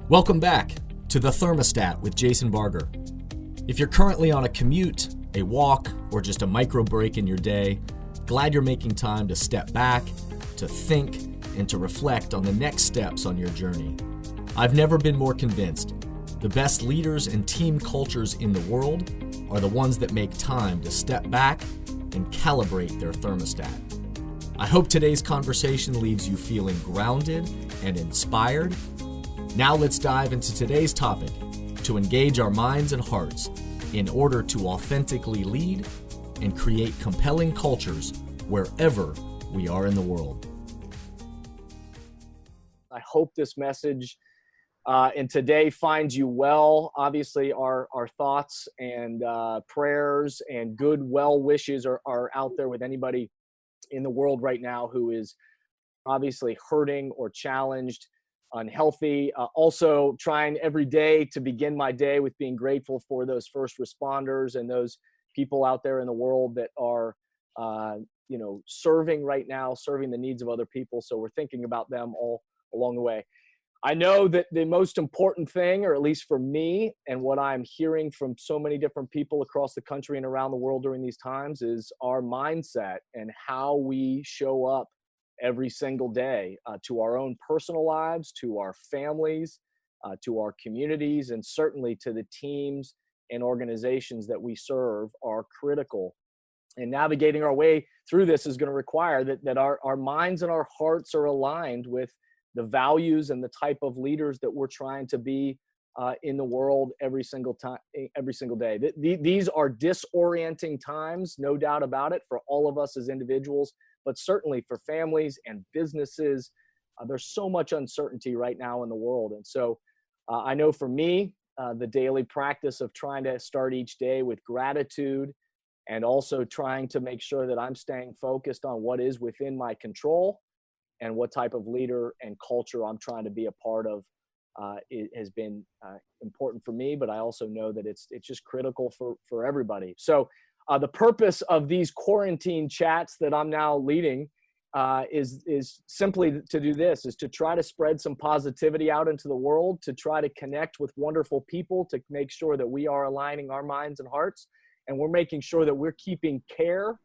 Welcome back to The Thermostat with Jason Barger. If you're currently on a commute, a walk, or just a micro break in your day, glad you're making time to step back, to think, and to reflect on the next steps on your journey. I've never been more convinced. The best leaders and team cultures in the world are the ones that make time to step back and calibrate their thermostat. I hope today's conversation leaves you feeling grounded and inspired. Now let's dive into today's topic to engage our minds and hearts in order to authentically lead and create compelling cultures wherever we are in the world. I hope this message and today finds you well. Obviously, our thoughts and prayers and good well wishes are out there with anybody in the world right now who is obviously hurting or challenged, unhealthy. Also trying every day to begin my day with being grateful for those first responders and those people out there in the world that are, serving right now, serving the needs of other people. So we're thinking about them all along the way. I know that the most important thing, or at least for me, and what I'm hearing from so many different people across the country and around the world during these times, is our mindset and how we show up every single day to our own personal lives, to our families, to our communities, and certainly to the teams and organizations that we serve are critical. And navigating our way through this is going to require that our minds and our hearts are aligned with the values and the type of leaders that we're trying to be in the world every single day. These are disorienting times, no doubt about it, for all of us as individuals, but certainly for families and businesses. There's so much uncertainty right now in the world. And so I know for me, the daily practice of trying to start each day with gratitude and also trying to make sure that I'm staying focused on what is within my control and what type of leader and culture I'm trying to be a part of, it has been important for me, but I also know that it's just critical for everybody. So the purpose of these quarantine chats that I'm now leading is simply to do this, is to try to spread some positivity out into the world, to try to connect with wonderful people, to make sure that we are aligning our minds and hearts, and we're making sure that we're keeping care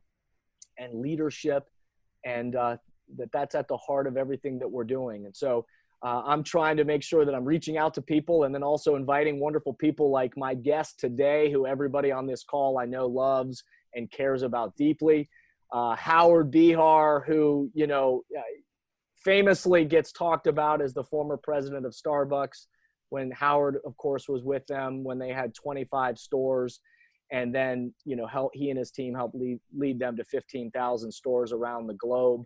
and leadership and that's at the heart of everything that we're doing. And so I'm trying to make sure that I'm reaching out to people and then also inviting wonderful people like my guest today, who everybody on this call I know loves and cares about deeply. Howard Behar, who, famously gets talked about as the former president of Starbucks, when Howard, of course, was with them when they had 25 stores. And then, he and his team helped lead them to 15,000 stores around the globe.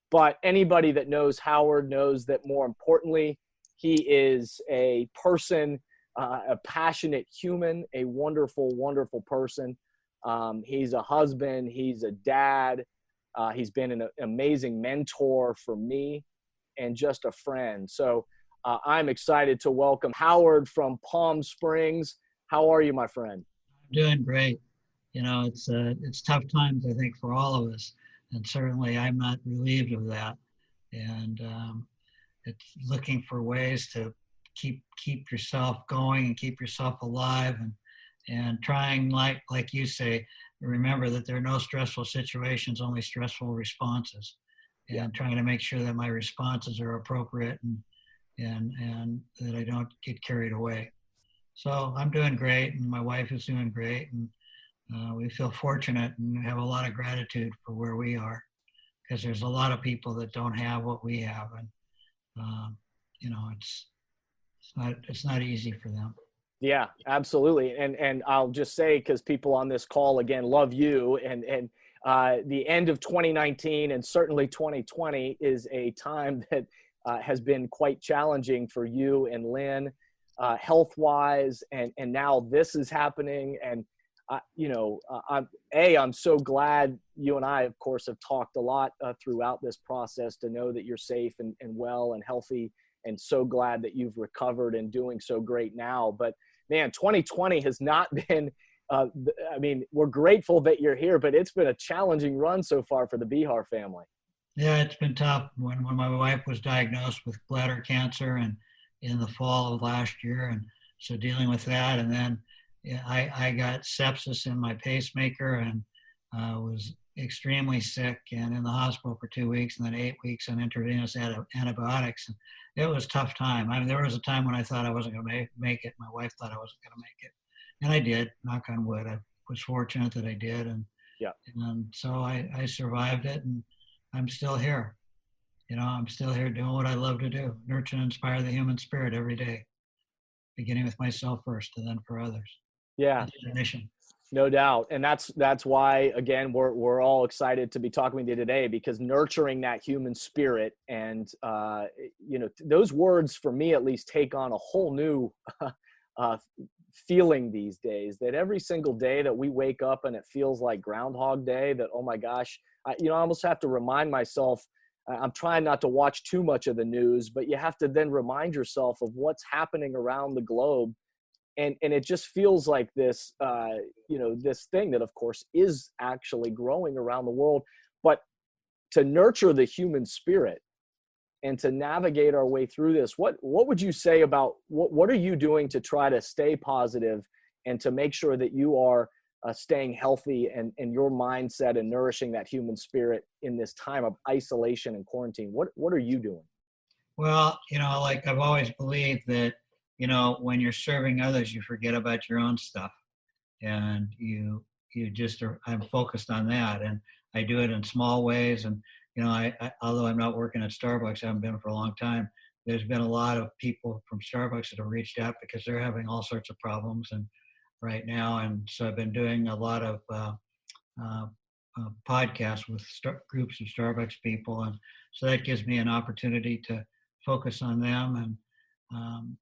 But anybody that knows Howard knows that, more importantly, he is a person, a passionate human, a wonderful, wonderful person. He's a husband. He's a dad. He's been an amazing mentor for me and just a friend. So I'm excited to welcome Howard from Palm Springs. How are you, my friend? I'm doing great. It's tough times, I think, for all of us. And certainly I'm not relieved of that. And it's looking for ways to keep yourself going and keep yourself alive and trying, like you say, remember that there are no stressful situations, only stressful responses. And trying to make sure that my responses are appropriate and that I don't get carried away. So I'm doing great, and my wife is doing great, and we feel fortunate and have a lot of gratitude for where we are, because there's a lot of people that don't have what we have, and it's not easy for them. Yeah, absolutely. And I'll just say, because people on this call again love you, and the end of 2019 and certainly 2020 is a time that has been quite challenging for you and Lynn, health-wise, and now this is happening. And I'm so glad you and I, of course, have talked a lot throughout this process to know that you're safe and well and healthy, and so glad that you've recovered and doing so great now. But man, 2020 has not been, we're grateful that you're here, but it's been a challenging run so far for the Behar family. Yeah, it's been tough. When my wife was diagnosed with bladder cancer and in the fall of last year, and so dealing with that. And then I got sepsis in my pacemaker and was extremely sick and in the hospital for 2 weeks, and then 8 weeks on intravenous antibiotics. And it was a tough time. I mean, there was a time when I thought I wasn't going to make it. My wife thought I wasn't going to make it, and I did. Knock on wood. I was fortunate that I did, and Yeah. and so I survived it, and I'm still here. I'm still here doing what I love to do: nurture and inspire the human spirit every day, beginning with myself first, and then for others. Yeah. That's the mission. No doubt. And that's why, again, we're all excited to be talking with you today, because nurturing that human spirit and, those words, for me at least, take on a whole new feeling these days, that every single day that we wake up and it feels like Groundhog Day, that, oh my gosh, I almost have to remind myself. I'm trying not to watch too much of the news, but you have to then remind yourself of what's happening around the globe. And it just feels like this, this thing that, of course, is actually growing around the world. But to nurture the human spirit and to navigate our way through this, what would you say about what are you doing to try to stay positive and to make sure that you are staying healthy and your mindset and nourishing that human spirit in this time of isolation and quarantine? What are you doing? Well, like I've always believed that, when you're serving others, you forget about your own stuff, and you just are. I'm focused on that, and I do it in small ways. And I although I'm not working at Starbucks, I haven't been for a long time. There's been a lot of people from Starbucks that have reached out because they're having all sorts of problems and right now, and so I've been doing a lot of podcasts with groups of Starbucks people, and so that gives me an opportunity to focus on them and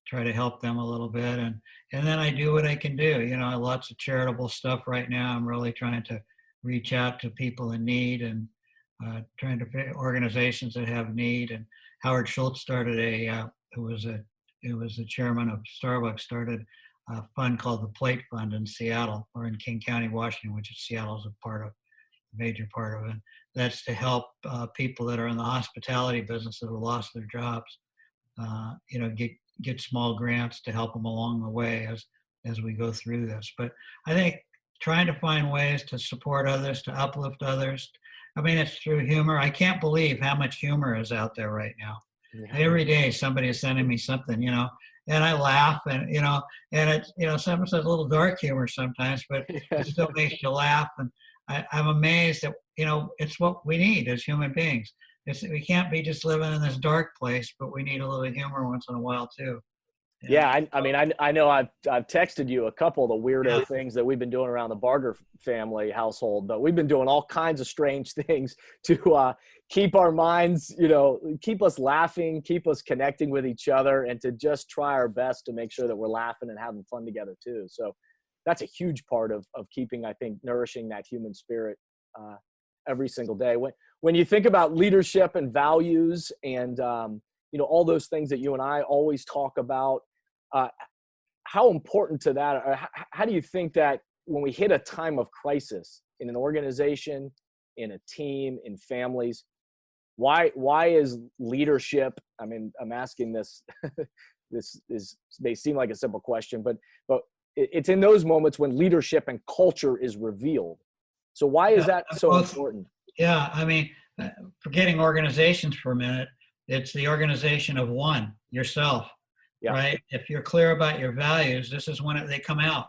try to help them a little bit, and then I do what I can do. Lots of charitable stuff right now. I'm really trying to reach out to people in need and trying to organizations that have need. And Howard Schultz started who was the chairman of Starbucks, started a fund called the Plate Fund in Seattle, or in King County, Washington, which is Seattle is a major part of it. That's to help people that are in the hospitality business that have lost their jobs. Get small grants to help them along the way as we go through this. But I think trying to find ways to support others, to uplift others. I mean, it's through humor. I can't believe how much humor is out there right now. Yeah. Every day somebody is sending me something, and I laugh, and and it's sometimes a little dark humor sometimes, but it still makes you laugh. And I'm amazed that it's what we need as human beings. We can't be just living in this dark place, but we need a little humor once in a while too. Yeah, I know I've texted you a couple of the weirdo things that we've been doing around the Barger family household, but we've been doing all kinds of strange things to keep our minds, keep us laughing, keep us connecting with each other, and to just try our best to make sure that we're laughing and having fun together too. So that's a huge part of keeping, I think, nourishing that human spirit every single day. When you think about leadership and values and all those things that you and I always talk about, how important to that, or how do you think that when we hit a time of crisis in an organization, in a team, in families, why is leadership? I mean, I'm asking this. This may seem like a simple question, but it's in those moments when leadership and culture is revealed. So why is that so important? Yeah, I mean, forgetting organizations for a minute, it's the organization of one, yourself, right? If you're clear about your values, this is when they come out.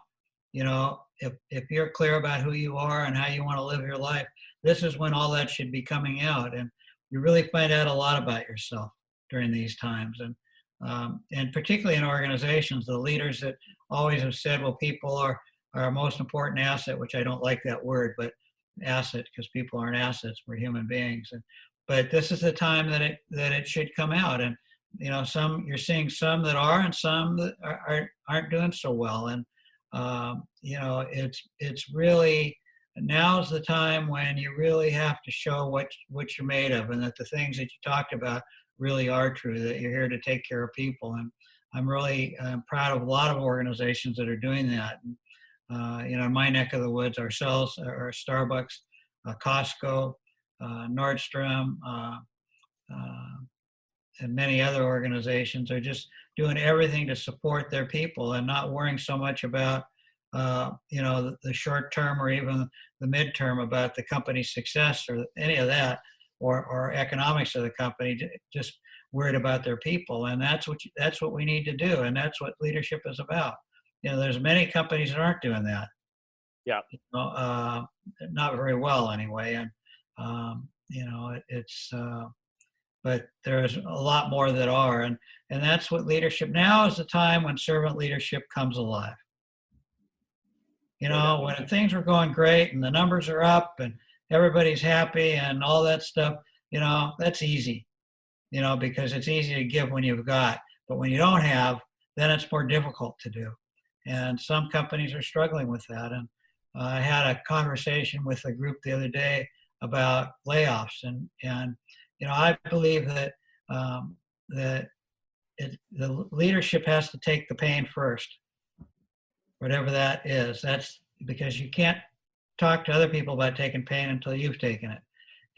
If you're clear about who you are and how you want to live your life, this is when all that should be coming out. And you really find out a lot about yourself during these times. And particularly in organizations, the leaders that always have said, well, people are our most important asset, which I don't like that word, but asset, because people aren't assets, we're human beings. But this is the time that it should come out. And you're seeing some that are, and some that aren't doing so well. And it's really, now's the time when you really have to show what you're made of, and that the things that you talked about really are true, that you're here to take care of people. And I'm really proud of a lot of organizations that are doing that. In my neck of the woods, ourselves, our Starbucks, Costco, Nordstrom, and many other organizations are just doing everything to support their people and not worrying so much about the short term or even the midterm about the company's success or any of that, or economics of the company. Just worried about their people, and that's what we need to do, and that's what leadership is about. There's many companies that aren't doing that. Yeah. Not very well anyway, and but there's a lot more that are, and that's what leadership. Now is the time when servant leadership comes alive. When things are going great and the numbers are up and everybody's happy and all that stuff, that's easy, because it's easy to give when you've got. But when you don't have, then it's more difficult to do. And some companies are struggling with that. And I had a conversation with a group the other day about layoffs. And I believe that the leadership has to take the pain first, whatever that is. That's because you can't talk to other people about taking pain until you've taken it,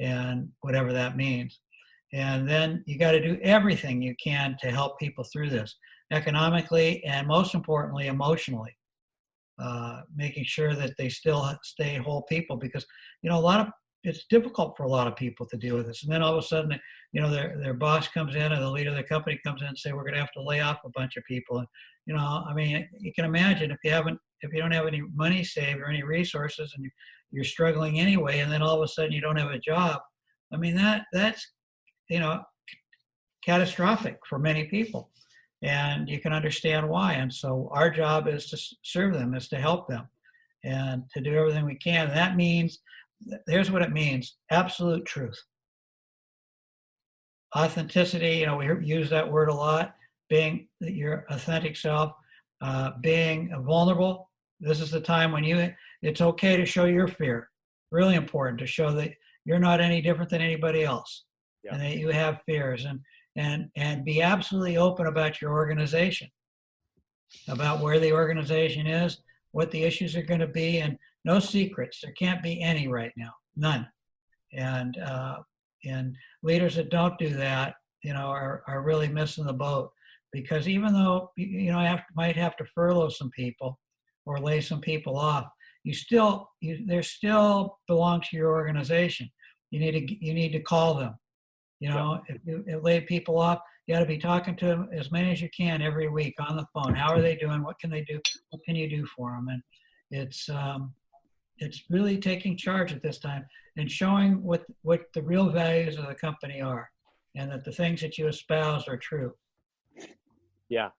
and whatever that means. And then you got to do everything you can to help people through this, economically and most importantly, emotionally, making sure that they still stay whole people, because it's difficult for a lot of people to deal with this. And then all of a sudden, their boss comes in or the leader of the company comes in and say, we're going to have to lay off a bunch of people. And, you can imagine if you don't have any money saved or any resources and you're struggling anyway, and then all of a sudden you don't have a job. That's catastrophic for many people, and you can understand why. And so our job is to serve them, is to help them, and to do everything we can. And that means, here's what it means: absolute truth, authenticity. We use that word a lot. Being your authentic self, being vulnerable. This is the time when it's okay to show your fear. Really important to show that you're not any different than anybody else. Yeah. And that you have fears, and be absolutely open about your organization, about where the organization is, what the issues are going to be, and no secrets. There can't be any right now, none. And leaders that don't do that, are really missing the boat, because even though might have to furlough some people or lay some people off, they still belong to your organization. You need to call them. If you lay people off, you got to be talking to them as many as you can every week on the phone. How are they doing? What can they do? What can you do for them? And it's really taking charge at this time and showing what the real values of the company are, and that the things that you espouse are true. Yeah.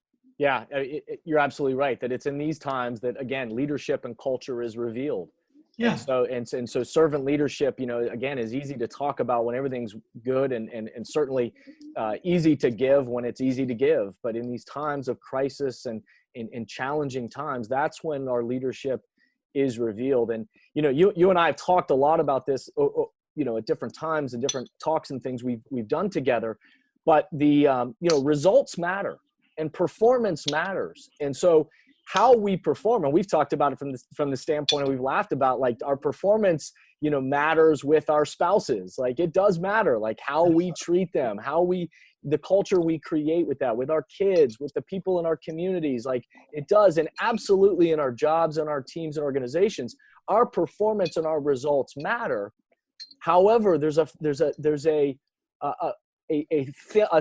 You're absolutely right that it's in these times that, again, leadership and culture is revealed. Yeah. And so servant leadership, again, is easy to talk about when everything's good, and certainly easy to give when it's easy to give. But in these times of crisis and in challenging times, that's when our leadership is revealed. And, you and I have talked a lot about this, at different times and different talks and things we've done together. But the, results matter and performance matters. And so how we perform, and we've talked about it from the standpoint, and we've laughed about, like, our performance, matters with our spouses. Like, it does matter, like how we treat them, the culture we create with that, with our kids, with the people in our communities, like it does. And absolutely in our jobs and our teams and organizations, our performance and our results matter. However, there's a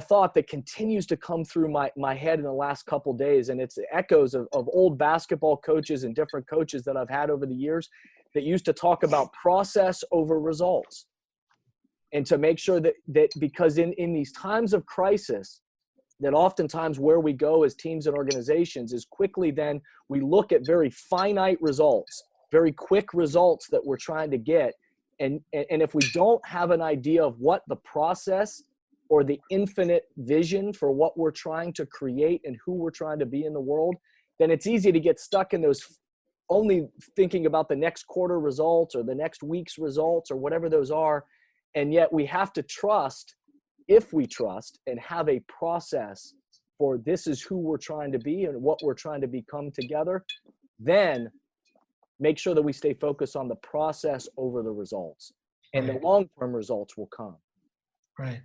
thought that continues to come through my head in the last couple of days, and it's echoes of old basketball coaches and different coaches that I've had over the years that used to talk about process over results. And to make sure that because in these times of crisis, that oftentimes where we go as teams and organizations is quickly then we look at very finite results, very quick results that we're trying to get. And if we don't have an idea of what the process or the infinite vision for what we're trying to create and who we're trying to be in the world, then it's easy to get stuck in those only thinking about the next quarter results or the next week's results or whatever those are. And yet we have to trust, if we trust and have a process for this is who we're trying to be and what we're trying to become together, then make sure that we stay focused on the process over the results, and the long-term results will come. Right.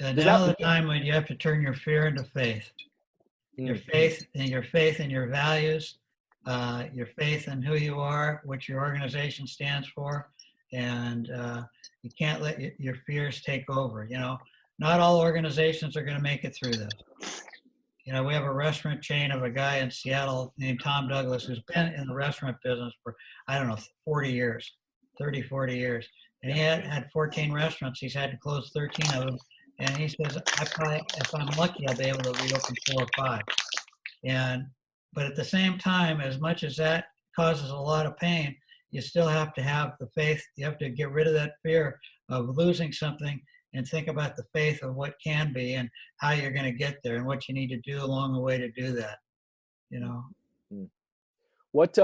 now the time when you have to turn your fear into faith. Your faith in your values, your faith in who you are, what your organization stands for, and you can't let your fears take over. You know, not all organizations are going to make it through this. You know, we have a restaurant chain of a guy in Seattle named Tom Douglas who's been in the restaurant business for, I don't know, 40 years, 30, 40 years. And he had 14 restaurants. He's had to close 13 of them. And he says, if I'm lucky, I'll be able to reopen 4 or 5. But at the same time, as much as that causes a lot of pain, you still have to have the faith. You have to get rid of that fear of losing something and think about the faith of what can be and how you're going to get there and what you need to do along the way to do that, you know. What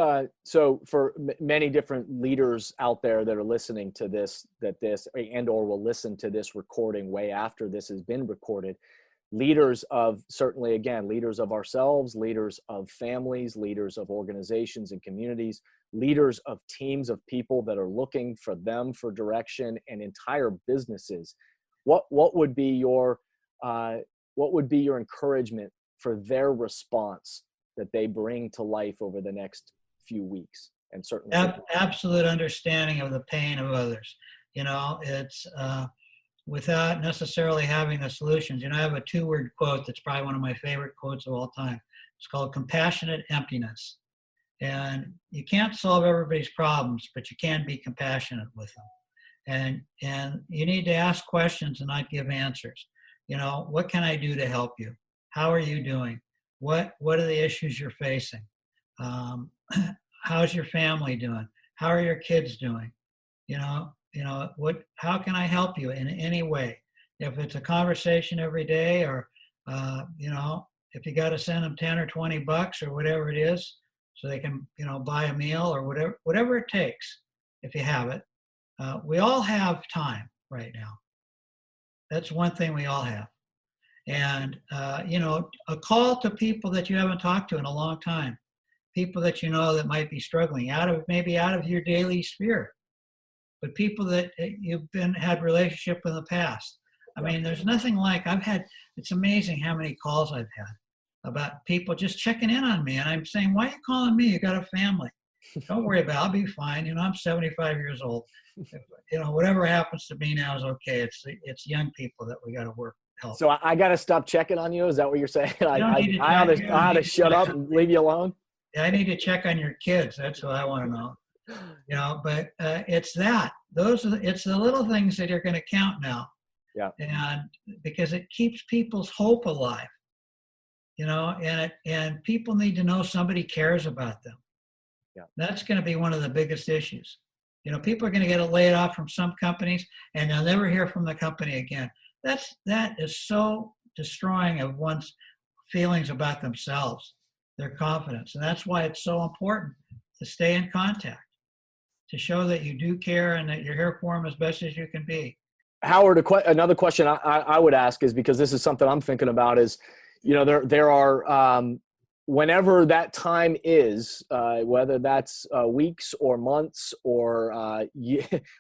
so for many different leaders out there that are listening to this and or will listen to this recording way after this has been recorded, leaders of, certainly again, leaders of ourselves, leaders of families, leaders of organizations and communities, leaders of teams of people that are looking for them for direction, and entire businesses, what would be your encouragement for their response that they bring to life over the next few weeks? And certainly absolute understanding of the pain of others. You know, it's without necessarily having the solutions. You know, I have a 2-word quote that's probably one of my favorite quotes of all time. It's called compassionate emptiness. And you can't solve everybody's problems, but you can be compassionate with them. And you need to ask questions and not give answers. You know, what can I do to help you? How are you doing? What are the issues you're facing? How's your family doing? How are your kids doing? You know, how can I help you in any way? If it's a conversation every day, or, you know, if you got to send them 10 or 20 bucks or whatever it is, so they can, you know, buy a meal or whatever it takes, if you have it. We all have time right now. That's one thing we all have. And, you know, a call to people that you haven't talked to in a long time, people that you know that might be struggling maybe out of your daily sphere, but people that you've had relationship in the past. I mean, there's nothing like it's amazing how many calls I've had about people just checking in on me. And I'm saying, why are you calling me? You got a family. Don't worry about it. I'll be fine. You know, I'm 75 years old. You know, whatever happens to me now is okay. It's young people that we got to help. So I got to stop checking on you? Is that what you're saying? I ought to shut up and leave you alone? Yeah, I need to check on your kids. That's what I want to know. You know, but it's that. It's the little things that are going to count now. Yeah. And because it keeps people's hope alive. You know, and people need to know somebody cares about them. Yeah. That's going to be one of the biggest issues. You know, people are going to get laid off from some companies and they'll never hear from the company again. That is so destroying of one's feelings about themselves, their confidence. And that's why it's so important to stay in contact, to show that you do care and that you're here for them as best as you can be. Howard, another question I would ask is, because this is something I'm thinking about, is, you know, there are, whenever that time is, whether that's weeks or months or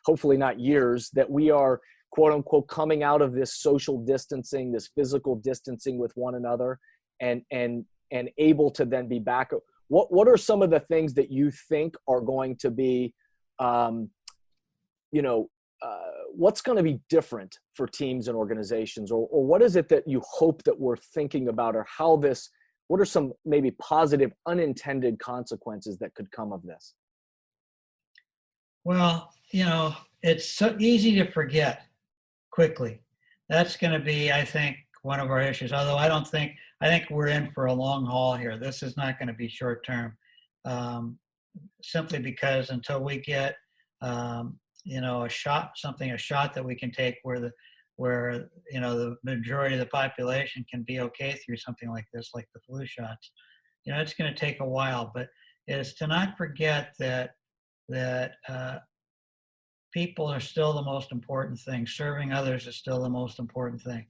hopefully not years, that we are, quote unquote, coming out of this social distancing, this physical distancing with one another, and able to then be back. What are some of the things that you think are going to be, you know, what's going to be different for teams and organizations, or what is it that you hope that we're thinking about, or what are some maybe positive unintended consequences that could come of this? Well, you know, it's so easy to forget quickly. That's going to be, I think, one of our issues. Although I think we're in for a long haul here. This is not going to be short term, simply because until we get, you know, a shot that we can take where you know, the majority of the population can be okay through something like this, like the flu shots. You know, it's going to take a while, but it's to not forget that people are still the most important thing. Serving others is still the most important thing.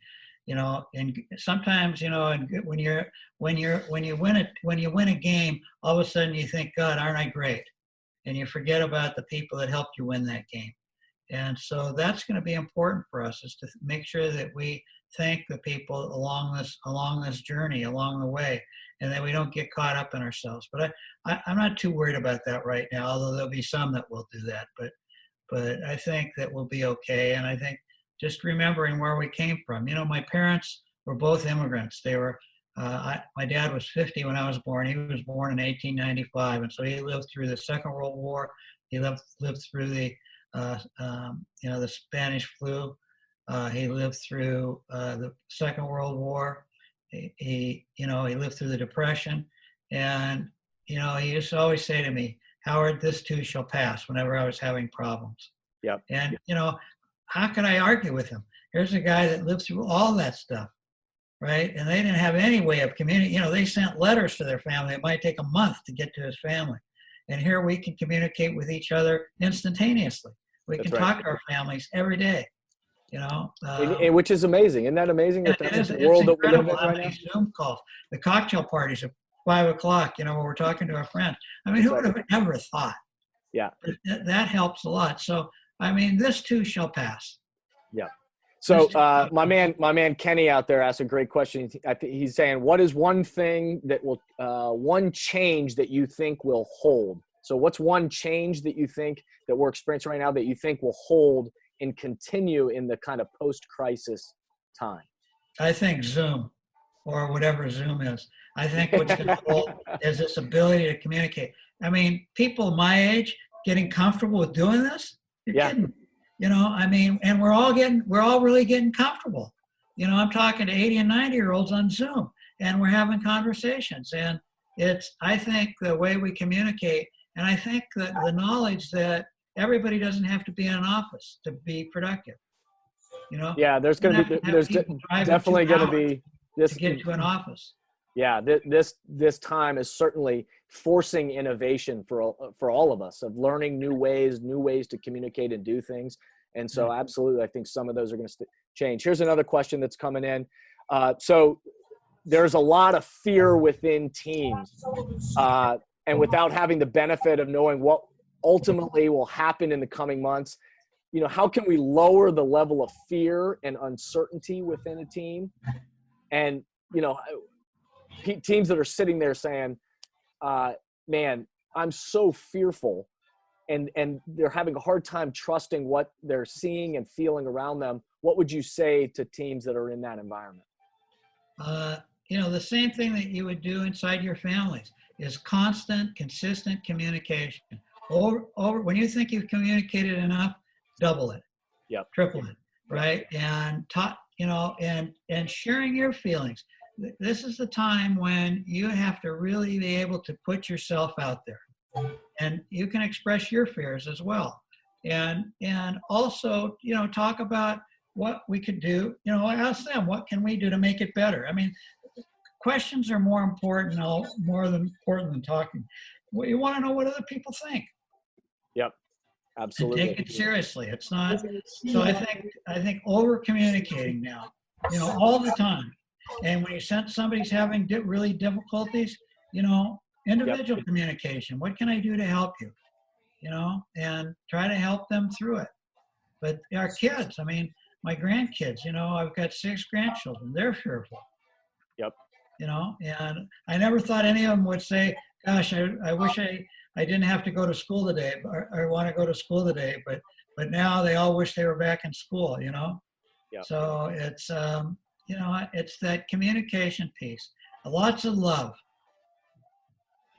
You know, and sometimes, you know, and when you win a game, all of a sudden you think, God, aren't I great? And you forget about the people that helped you win that game. And so that's going to be important for us, is to make sure that we thank the people along this journey, along the way, and that we don't get caught up in ourselves. But I'm not too worried about that right now, although there'll be some that will do that. But I think that we'll be okay. And I think just remembering where we came from. You know, my parents were both immigrants. They were, my dad was 50 when I was born. He was born in 1895. And so he lived through the Second World War. He lived through the, the Spanish flu. He lived through the Second World War. He lived through the Depression. And, he used to always say to me, Howard, this too shall pass, whenever I was having problems. Yep. And, how can I argue with him? Here's a guy that lived through all that stuff, right? And they didn't have any way of communicating. They sent letters to their family. It might take a month to get to his family. And here we can communicate with each other instantaneously. We can talk to our families every day, which is amazing. Isn't that amazing? It is. The world that we live in right now. Zoom calls, the cocktail parties at 5 o'clock, where we're talking to our friends. I mean, who would have ever thought? Yeah. That helps a lot. So, I mean, this too shall pass. Yeah. So my man Kenny out there asked a great question. He's saying, what is one thing that will, one change that you think will hold? So what's one change that you think that we're experiencing right now that you think will hold and continue in the kind of post-crisis time? I think Zoom, or whatever Zoom is. I think what's going to hold is this ability to communicate. I mean, people my age getting comfortable with doing this. You're kidding. And we're all really getting comfortable. I'm talking to 80 and 90-year-olds on Zoom, and we're having conversations. And I think the way we communicate, and I think that the knowledge that everybody doesn't have to be in an office to be productive. Yeah, there's definitely going to be this to get to an office. Yeah, this time is certainly forcing innovation for all of us, of learning new ways to communicate and do things. And so absolutely, I think some of those are going to change. Here's another question that's coming in. So there's a lot of fear within teams. And without having the benefit of knowing what ultimately will happen in the coming months, how can we lower the level of fear and uncertainty within a team? And, teams that are sitting there saying, man, I'm so fearful, and they're having a hard time trusting what they're seeing and feeling around them. What would you say to teams that are in that environment? The same thing that you would do inside your families is constant, consistent communication. Over when you think you've communicated enough, double it, triple it, right? And and sharing your feelings. This is the time when you have to really be able to put yourself out there, and you can express your fears as well. And also, talk about what we could do. Ask them, what can we do to make it better? I mean, questions are more important than talking. Well, you want to know what other people think. Yep, absolutely. And take it seriously. It's not. So I think over communicating now, all the time. And when you sense somebody's having really difficulties, individual communication. What can I do to help you? And try to help them through it. But our kids, I mean, my grandkids, I've got 6 grandchildren. They're fearful. Yep. And I never thought any of them would say, gosh, I wish I didn't have to go to school today, or I want to go to school today. But now they all wish they were back in school, Yep. So it's, it's that communication piece. Lots of love.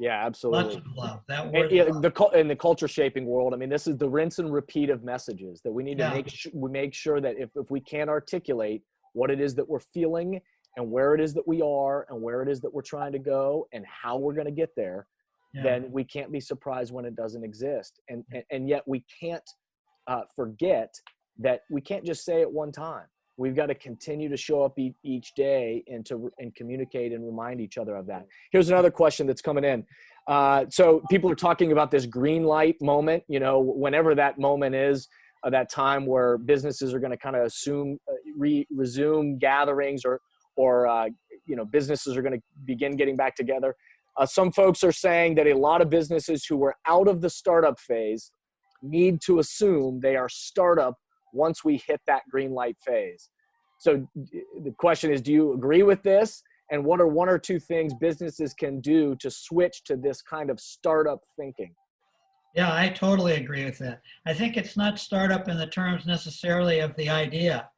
Yeah, absolutely. Lots of love. That word. In the culture shaping world, I mean, this is the rinse and repeat of messages that we need to make sure that if we can't articulate what it is that we're feeling and where it is that we are and where it is that we're trying to go and how we're going to get there, then we can't be surprised when it doesn't exist. And yet we can't forget that we can't just say it one time. We've got to continue to show up each day and communicate and remind each other of that. Here's another question that's coming in. So people are talking about this green light moment, whenever that moment is, that time where businesses are going to kind of resume gatherings or businesses are going to begin getting back together. Some folks are saying that a lot of businesses who were out of the startup phase need to assume they are startup once we hit that green light phase. So the question is, do you agree with this? And what are one or two things businesses can do to switch to this kind of startup thinking? Yeah, I totally agree with that. I think it's not startup in the terms necessarily of the idea,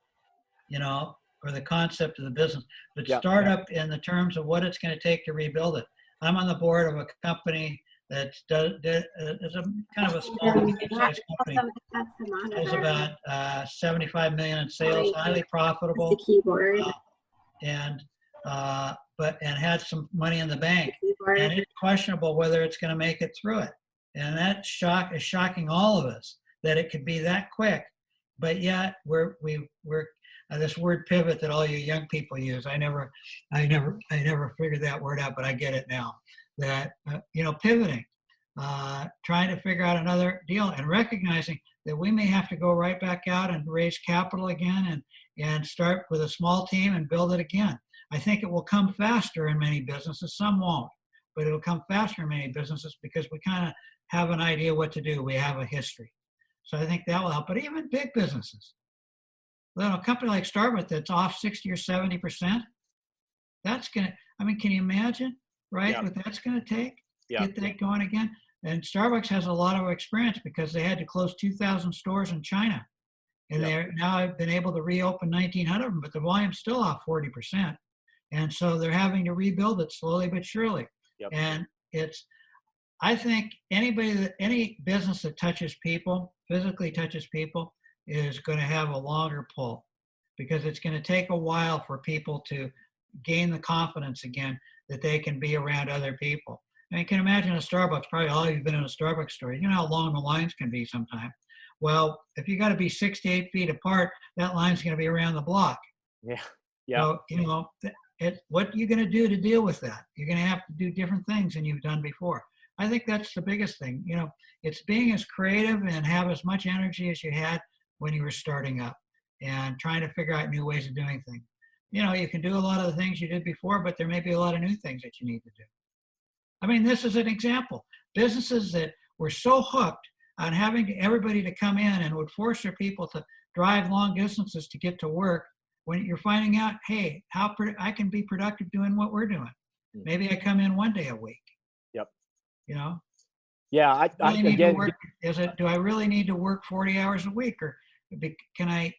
or the concept of the business, but startup in the terms of what it's going to take to rebuild it. I'm on the board of a company that is a kind of a small medium-sized company. It's about 75 million in sales, highly profitable, and had some money in the bank. And it's questionable whether it's going to make it through it. And that is shocking all of us that it could be that quick. But yet we're this word pivot that all you young people use. I never figured that word out, but I get it now. That pivoting, trying to figure out another deal, and recognizing that we may have to go right back out and raise capital again, and start with a small team and build it again. I think it will come faster in many businesses. Some won't, but it'll come faster in many businesses because we kind of have an idea what to do. We have a history. So I think that will help. But even big businesses, a company like Starbucks that's off 60 or 70%, that's going to, can you imagine, right, what that's going to take to get that going again? And Starbucks has a lot of experience because they had to close 2,000 stores in China. And they're now been able to reopen 1,900 of them, but the volume's still off 40%. And so they're having to rebuild it slowly but surely. And I think any business that touches people, physically touches people, is going to have a longer pull, because it's going to take a while for people to gain the confidence again that they can be around other people. You can imagine a Starbucks, probably all of you've been in a Starbucks store. You know how long the lines can be sometimes. Well, if you got to be 6 to 8 feet apart, that line's going to be around the block. So, what are you going to do to deal with that? You're going to have to do different things than you've done before. I think that's the biggest thing. It's being as creative and have as much energy as you had when you were starting up, and trying to figure out new ways of doing things. You can do a lot of the things you did before, but there may be a lot of new things that you need to do. This is an example. Businesses that were so hooked on having everybody to come in and would force their people to drive long distances to get to work, when you're finding out, hey, I can be productive doing what we're doing. Maybe I come in one day a week. Yeah, do I really need to work 40 hours a week, or can I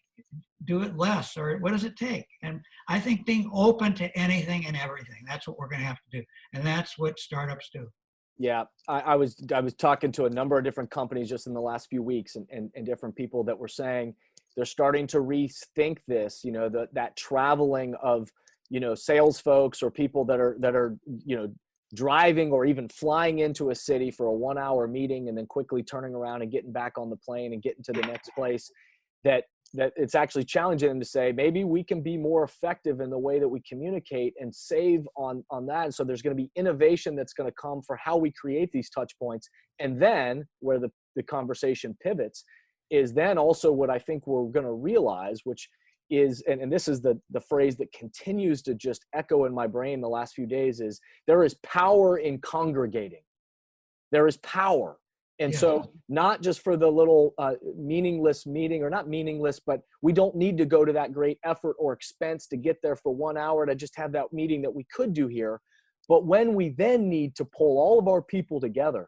do it less, or what does it take? And I think being open to anything and everything, that's what we're going to have to do. And that's what startups do. Yeah, I was talking to a number of different companies just in the last few weeks, and different people that were saying they're starting to rethink this, that traveling of, sales folks or people that are, driving or even flying into a city for a 1-hour meeting and then quickly turning around and getting back on the plane and getting to the next place, that it's actually challenging them to say, maybe we can be more effective in the way that we communicate and save on that. And so there's going to be innovation that's going to come for how we create these touch points. And then where the conversation pivots is then also what I think we're going to realize, which is, and this is the phrase that continues to just echo in my brain the last few days, is there is power in congregating. There is power. And so not just for the little meaningless meeting, or not meaningless, but we don't need to go to that great effort or expense to get there for 1 hour to just have that meeting that we could do here. But when we then need to pull all of our people together,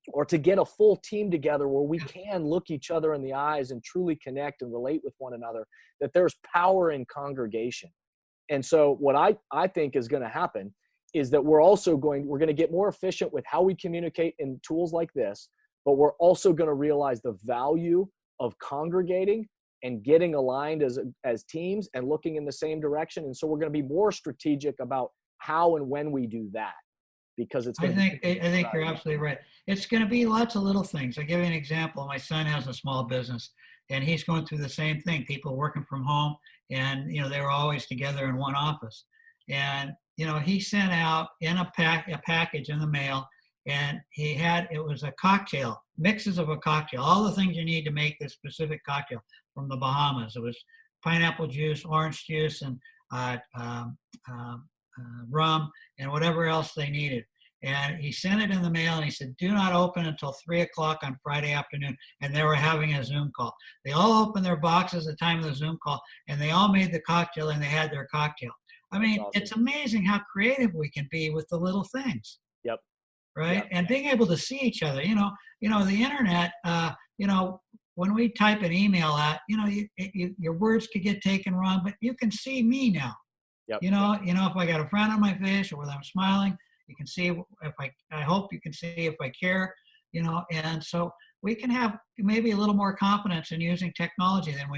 or to get a full team together where we can look each other in the eyes and truly connect and relate with one another, that there's power in congregation. And so what I think is going to happen is that we're going to get more efficient with how we communicate in tools like this, but we're also going to realize the value of congregating and getting aligned as teams and looking in the same direction. And so we're going to be more strategic about how and when we do that, because it's going I think you're absolutely right. It's going to be lots of little things. I'll give you an example. My son has a small business, and he's going through the same thing. People working from home, and they were always together in one office. And he sent out in a package in the mail, and it was a cocktail, mixes of a cocktail, all the things you need to make this specific cocktail from the Bahamas. It was pineapple juice, orange juice, and rum, and whatever else they needed. And he sent it in the mail, and he said, do not open until 3 o'clock on Friday afternoon. And they were having a Zoom call. They all opened their boxes at the time of the Zoom call, and they all made the cocktail, and they had their cocktail. I mean, awesome. It's amazing how creative we can be with the little things. Yep. Right. Yep. And being able to see each other, the internet, when we type an email out, your words could get taken wrong, but you can see me now. Yep. If I got a frown on my face or whether I'm smiling, you can see if I hope you can see if I care, and so we can have maybe a little more confidence in using technology than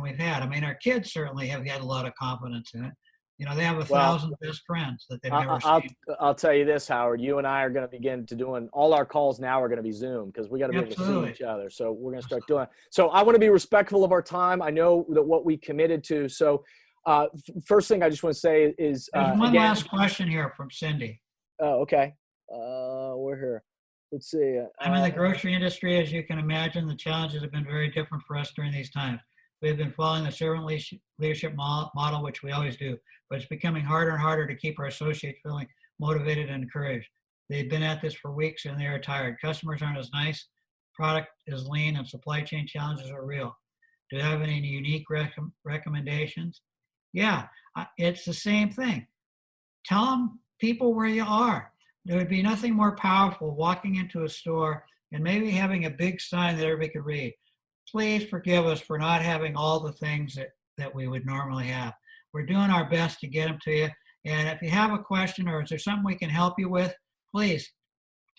we've had. I mean, our kids certainly have had a lot of confidence in it. They have 1,000 best friends that they've never seen. I'll tell you this, Howard. You and I are going to begin to doing all our calls now are going to be Zoom because we got to be able to see each other. So we're going to start doing it. So I want to be respectful of our time. I know that what we committed to. So first thing I just want to say is there's one last question here from Cindy. Oh, okay. We're here. Let's see. I'm in the grocery industry. As you can imagine, the challenges have been very different for us during these times. We've been following the servant leadership model, which we always do, but it's becoming harder and harder to keep our associates feeling motivated and encouraged. They've been at this for weeks and they are tired. Customers aren't as nice, product is lean, and supply chain challenges are real. Do you have any unique recommendations? Yeah, it's the same thing. Tell them people where you are. There would be nothing more powerful walking into a store and maybe having a big sign that everybody could read. Please forgive us for not having all the things that we would normally have. We're doing our best to get them to you. And if you have a question or is there something we can help you with, please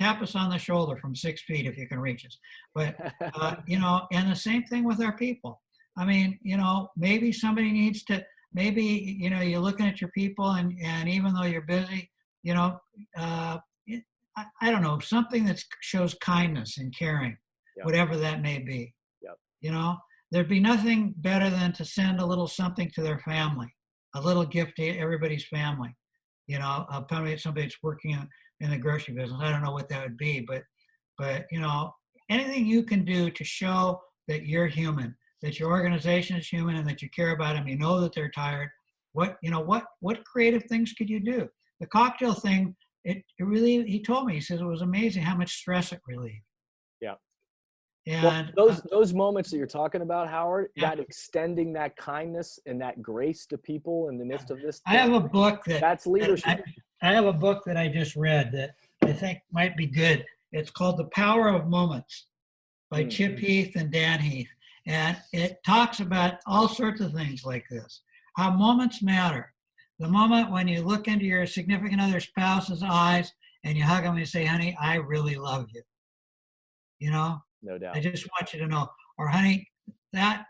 tap us on the shoulder from 6 feet if you can reach us. But, and the same thing with our people. I mean, maybe somebody needs to, you're looking at your people and even though you're busy, I don't know, something that shows kindness and caring, whatever that may be. There'd be nothing better than to send a little something to their family, a little gift to everybody's family. Probably somebody that's working in the grocery business. I don't know what that would be, but anything you can do to show that you're human, that your organization is human, and that you care about them. You know that they're tired. What creative things could you do? The cocktail thing, it really. He told me. He says it was amazing how much stress it relieved. Yeah. And those moments that you're talking about, Howard, that extending that kindness and that grace to people in the midst of this. I have a book that's leadership. I have a book that I just read that I think might be good. It's called The Power of Moments by Chip Heath and Dan Heath. And it talks about all sorts of things like this, how moments matter. The moment when you look into your significant other spouse's eyes and you hug them and you say, honey, I really love you. No doubt. I just want you to know. Or, honey, that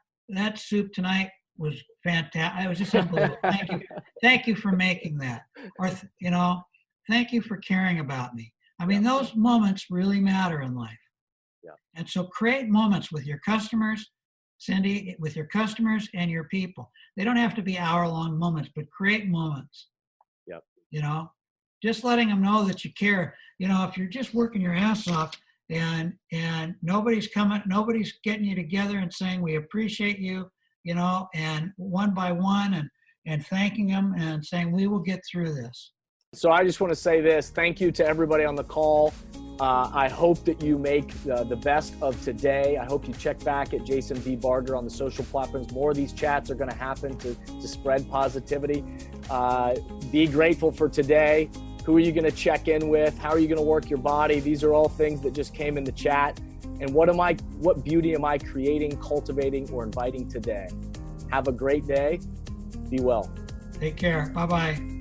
soup tonight was fantastic. It was just unbelievable. Thank you for making that. Or, thank you for caring about me. I mean, those moments really matter in life. Yeah. And so create moments with your customers, Cindy, with your customers and your people. They don't have to be hour-long moments, but create moments. Yep. Just letting them know that you care. If you're just working your ass off, and nobody's getting you together and saying we appreciate you, and one by one and thanking them and saying we will get through this. So I just want to say this. Thank you to everybody on the call. I hope that you make the best of today. I hope you check back at Jason V. Barger on the social platforms. More of these chats are going to happen to spread positivity. Be grateful for today. Who are you going to check in with? How are you going to work your body? These are all things that just came in the chat. And what beauty am I creating, cultivating, or inviting today? Have a great day. Be well. Take care. Bye-bye.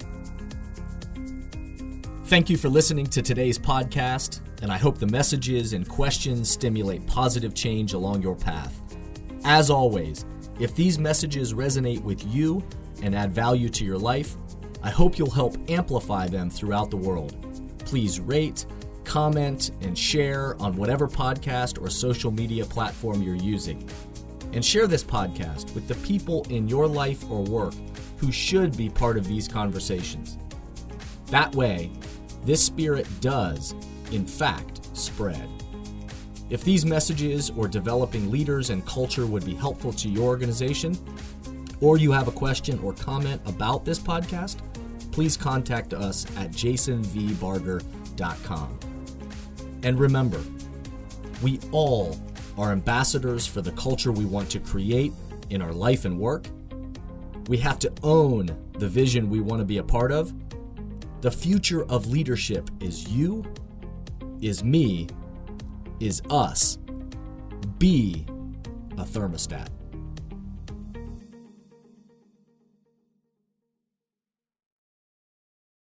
Thank you for listening to today's podcast, and I hope the messages and questions stimulate positive change along your path. As always, if these messages resonate with you and add value to your life, I hope you'll help amplify them throughout the world. Please rate, comment, and share on whatever podcast or social media platform you're using. And share this podcast with the people in your life or work who should be part of these conversations. That way, this spirit does, in fact, spread. If these messages or developing leaders and culture would be helpful to your organization, or you have a question or comment about this podcast, please contact us at jasonvbarger.com. unintended.com. And remember, we all are ambassadors for the culture we want to create in our life and work. We have to own the vision we want to be a part of. The future of leadership is you, is me, is us. Be a thermostat.